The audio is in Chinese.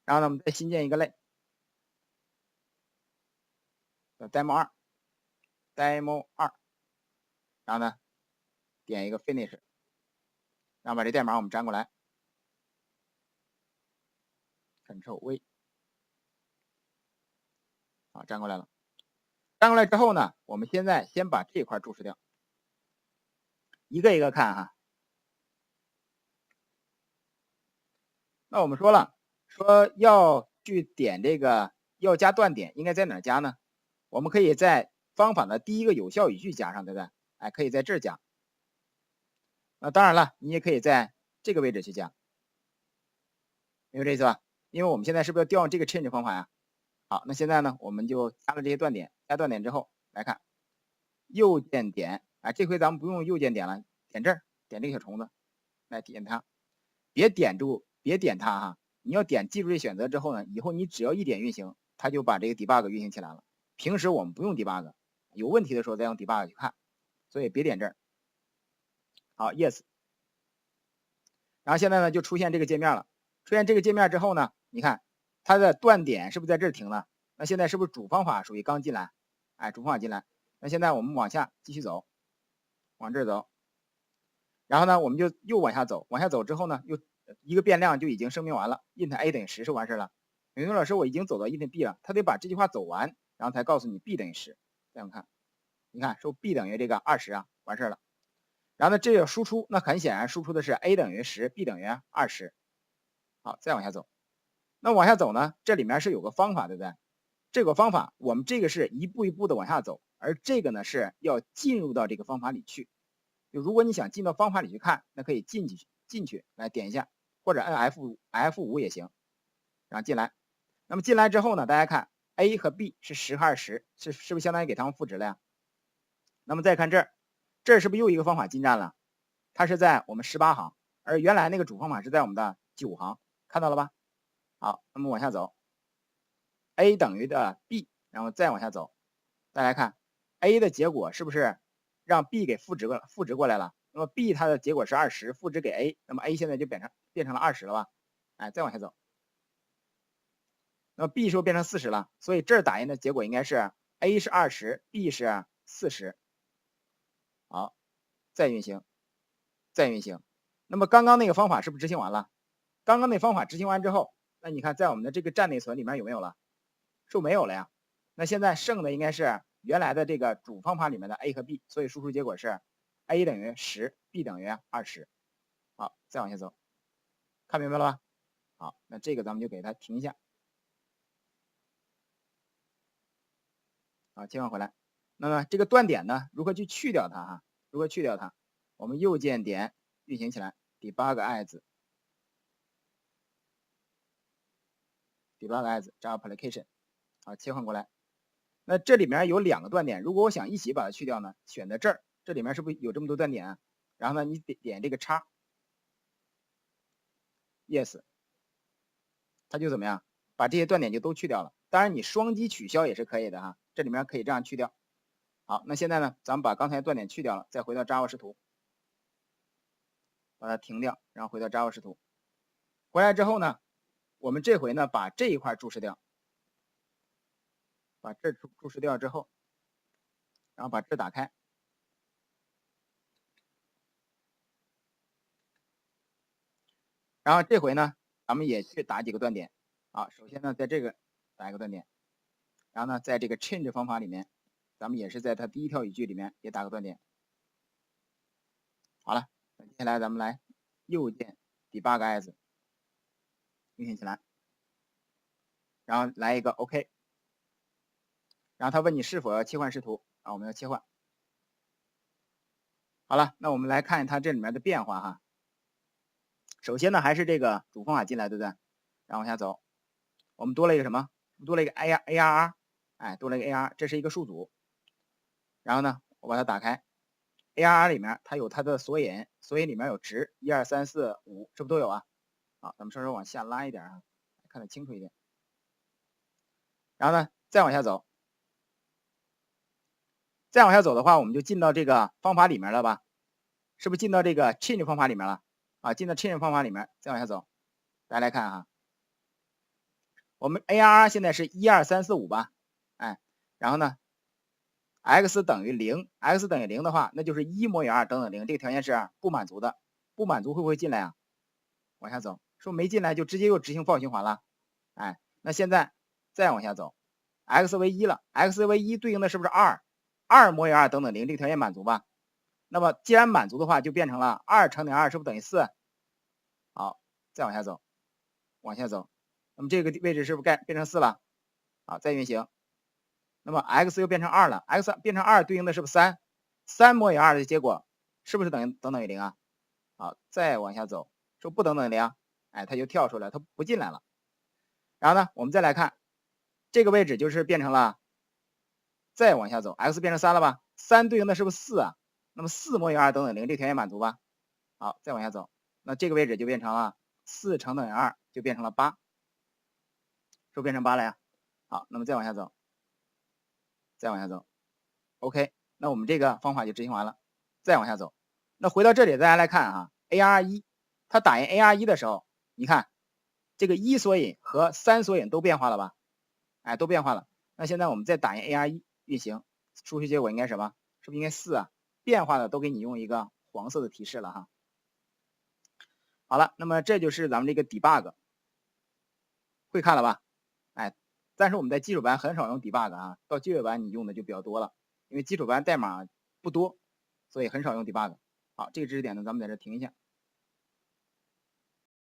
然后呢，我们再新建一个类，叫 demo 2，然后呢，点一个 finish， 然后把这代码我们粘过来 ，Ctrl V， 好，粘过来了。粘过来之后呢，我们现在先把这块注释掉，一个一个看哈。那我们说了，说要去点这个要加断点，应该在哪儿加呢？我们可以在方法的第一个有效语句加上，对不对？哎，可以在这儿加。那当然了，你也可以在这个位置去加，明白这意思吧？因为我们现在是不是要调用这个 change 方法呀？好，那现在呢，我们就加了这些断点，加断点之后来看，右键点，啊，这回咱们不用右键点了，点这儿，点这个小虫子，来点它，别点它哈，你要点记住这选择之后呢，以后你只要一点运行，它就把这个 debug 运行起来了。平时我们不用 debug， 有问题的时候再用 debug 去看，所以别点这儿。好 ，yes。然后现在呢就出现这个界面了，出现这个界面之后呢，你看它的断点是不是在这儿停了？那现在是不是主方法属于刚进来？哎，主方法进来。那现在我们往下继续走，往这儿走，然后呢我们就又往下走，往下走之后呢，又一个变量就已经声明完了 ，int a 等于10是完事了。永东老师，我已经走到 int b 了，他得把这句话走完，然后才告诉你 b 等于10。这样看，你看说 b 等于这个20啊，完事了。然后呢，这个输出，那很显然输出的是 a 等于10，b 等于20。好，再往下走。那往下走呢，这里面是有个方法，对不对？这个方法我们这个是一步一步的往下走，而这个呢是要进入到这个方法里去。就如果你想进到方法里去看，那可以进去来点一下，或者按 F5也行，然后进来。那么进来之后呢，大家看 A 和 B 是10和20，是不是相当于给它们赋值了呀？那么再看这儿，这儿是不是又一个方法进站了？它是在我们18行，而原来那个主方法是在我们的9行，看到了吧？好，那么往下走 ，A 等于的 B， 然后再往下走，大家看 A 的结果是不是让 B 给赋值过来了？那么 B 它的结果是20，赋值给 A， 那么 A 现在就变成了20了吧？哎，再往下走，那么 B 是不是变成40了？所以这儿打印的结果应该是 A 是20，B 是40。好，再运行，再运行。那么刚刚那个方法是不是执行完了？刚刚那方法执行完之后，那你看在我们的这个站内存里面有没有了？是不是没有了呀？那现在剩的应该是原来的这个主方法里面的 A 和 B， 所以输出结果是 A 等于10，B 等于20。好，再往下走，看明白了吧？好，那这个咱们就给它停一下。好，切换回来。那么这个断点呢，如何去去掉它哈？如何去掉它？我们右键点运行起来 ，debug as Java application。好，切换过来。那这里面有2个断点，如果我想一起把它去掉呢，选择这儿，这里面是不是有这么多断点啊？然后呢，你点这个叉 ，yes， 它就怎么样，把这些断点就都去掉了。当然你双击取消也是可以的哈，这里面可以这样去掉。好，那现在呢，咱们把刚才断点去掉了，再回到 Java 视图，把它停掉，然后回到 Java 视图。回来之后呢，我们这回呢把这一块注释掉，把这注释掉之后，然后把这打开。然后这回呢，咱们也去打几个断点啊。首先呢，在这个打一个断点，然后呢，在这个 change 方法里面，咱们也是在它第一条语句里面也打个断点。好了，那接下来咱们来右键 debug as 运行起来，然后来一个 OK， 然后他问你是否要切换视图啊，我们要切换。好了，那我们来看它这里面的变化哈。首先呢，还是这个主方法进来，对不对？然后往下走，我们多了一个什么？多了一个 ARR， 哎，多了一个 ARR， 这是一个数组。然后呢，我把它打开 ，ARR 里面它有它的索引，索引里面有值1、2、3、4、5，这不都有啊？好，咱们稍稍往下拉一点啊，看得清楚一点。然后呢，再往下走，再往下走的话，我们就进到这个方法里面了吧？是不是进到这个 change 方法里面了？啊，进到 change 方法里面，再往下走，大家来看哈，我们 ARR 现在是12345吧，哎，然后呢 x 等于0，x 等于0的话，那就是1摩以2等等0，这个条件是不满足的，不满足会不会进来啊？往下走，说没进来就直接又执行 for 循环了，哎，那现在再往下走 ，x 为1了 ，x 为1对应的是不是2摩以2等等0，这个条件满足吧？那么既然满足的话，就变成了2乘2是不是等于4？好，再往下走，往下走，那么这个位置是不是变成4了？好，再运行，那么 x 又变成2了 ，x 变成2对应的是不是3摩以2的结果是不是等于0啊？好，再往下走，说不等于0，哎，它就跳出来，它不进来了。然后呢，我们再来看这个位置就是变成了，再往下走 ，x 变成3了吧？3对应的是不是4啊？那么4摩以2等于0，这条件满足吧？好，再往下走，那这个位置就变成了4乘等于2，就变成了8，是不是变成8了呀？好，那么再往下走，再往下走 ，OK，那我们这个方法就执行完了。再往下走，那回到这里，大家来看啊 ，AR1，它打印 AR1的时候，你看这个1索引和3索引都变化了吧？哎，都变化了。那现在我们再打印 AR1 运行，数学结果应该什么？是不是应该4啊？变化的都给你用一个黄色的提示了哈。好了，那么这就是咱们这个 debug， 会看了吧？哎，但是我们在基础班很少用 debug 啊，到就业班你用的就比较多了，因为基础班代码不多，所以很少用 debug。好，这个知识点呢，咱们在这停一下。